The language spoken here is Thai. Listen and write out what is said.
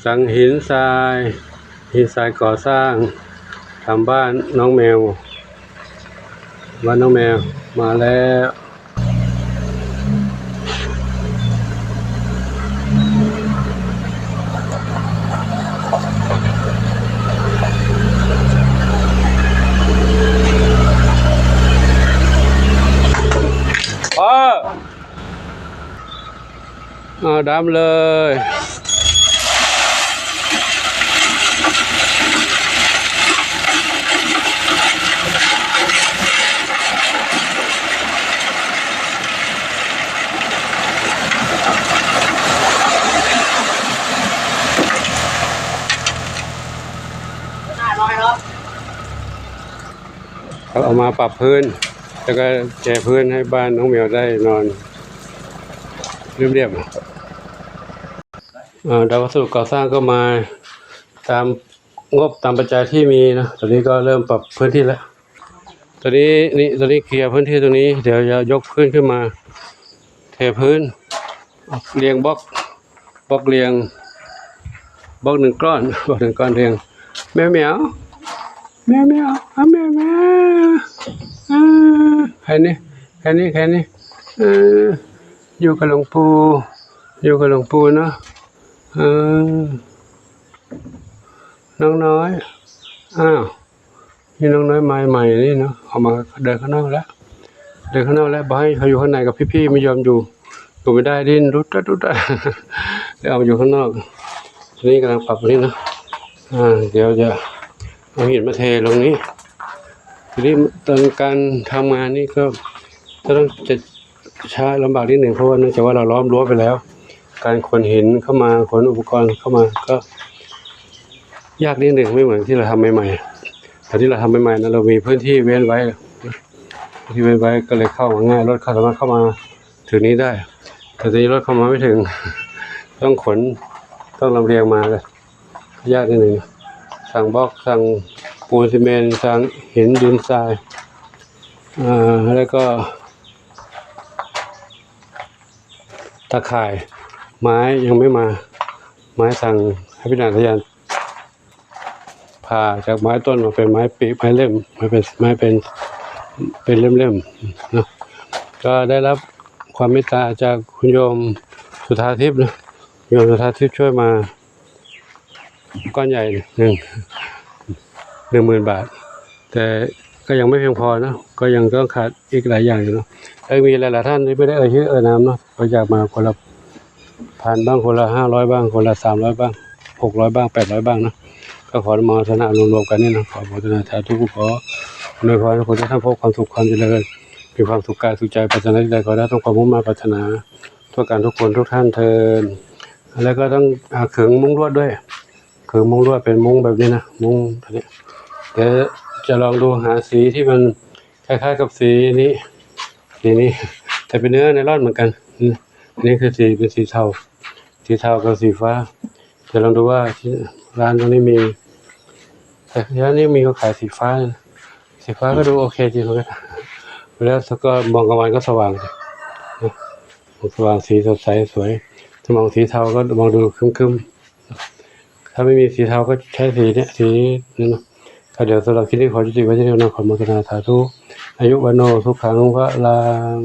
สั่งหินทรายก่อสร้างทำบ้านน้องแมวมาแล้วดำเลยเอามาปรับพื้นแล้วก็แก่พื้นให้บ้านน้องแมวได้นอนเรียบๆดาววัสดุก่อสร้างก็มาตามงบตามปัจจัยที่มีนะตอนนี้ก็เริ่มปรับพื้นที่แล้วตอนนี้เคลียร์พื้นที่ตรงนี้เดี๋ยวจะยกพื้นขึ้นมาเทพื้นเรียงบล็อกเรียงบล็อกหนึ่งก้อนเรียงแมวแแค่นี้อยู่กับหลวงปู่เนาะน้องน้อยนี่น้องน้อยใหม่นี่เนาะออกมาเดินข้างนอกแล้วบอกให้เขาอยู่ข้างในกับพี่ๆไม่ยอมอยู่ไม่ได้ดิ้นรุดเลยเอามาอยู่ข้างนอกทีนี้กำลังปรับนี่นะเดี๋ยวจะเอาหินมาเทลงนี้ทีนี้ตอนการทำงานนี่ก็ต้องจะช้าลำบากนิดหนึ่งเพราะว่าเนื่องจากว่าเราล้อมรั้วไปแล้วการขนหินเข้ามาขนอุปกรณ์เข้ามาก็ยากนิดหนึ่งไม่เหมือนที่เราทำใหม่ๆแต่ที่เราทำใหม่ๆนั้นเรามีพื้นที่เว้นไว้ก็เลยเข้ามาง่ายรถสามารถเข้ามาถึงนี้ได้แต่ทีนี้รถเข้ามาไม่ถึงต้องลำเลียงมาเลยยากนิดหนึ่งสั่งบล็อกสั่งปูนซีเมนต์สั่งหินดินทรายแล้วก็ตะข่ายไม้ยังไม่มาไม้สั่งให้พิจารณาทยานผ่าจากไม้ต้นมาเป็นไม้ปีไม้เล่มเป็นเล่มๆนะก็ได้รับความเมตตาจากคุณโยมสุธาทิพย์นะโยมสุธาทิพย์ช่วยมาก้อนใหญ่10,000 บาทแต่ก็ยังไม่เพียงพอนะก็ยังต้องขาดอีกหลายอย่างอยู่เนาะมีหลายๆท่านที่ไม่ได้ชื่อนามเนาะบริจาคมาคนละ1,000บ้างคนละ500บ้างคนละ300บ้าง600บ้าง800บ้างนะก็ขออนุโมทนารวมกันนี่นะขออนุโมทนาสาธุขออวยพรให้คนทุกท่านพบความสุขความเจริญมีความสุขกายสุขใจปรารถนาใดขอได้ต้องความมุ่งมั่นปรารถนาทั่วกันทุกคนทุกท่านเทินแล้วก็ต้องขึงมุ้งลวดด้วยขึงมุ้งลวดเป็นมุ้งแบบนี้นะมุ้งแบบนี้เดี๋ยวจะลองดูหาสีที่มันคล้ายๆกับสีนี้แต่เป็นเนื้อไนลอนเหมือนกันอันนี้คือเป็นสีเทากับสีฟ้าจะลองดูว่าที่ร้านตรงนี้มีแต่ร้านนี้มีเขาขายสีฟ้าก็ดูโอเคจริงเหมือนกันแล้วก็มองกลางวันก็สว่างสีสดใสสวยถ้ามองสีเทาก็มองดูครึ้มถ้าไม่มีสีเทาก็ใช้สีนี่นะก็เดี๋ยวสำหรับคลิปนี้ขอจุติไว้ที่นี่นะขออนุโมทนาสาธุอายุวันโนสุขังพระลัง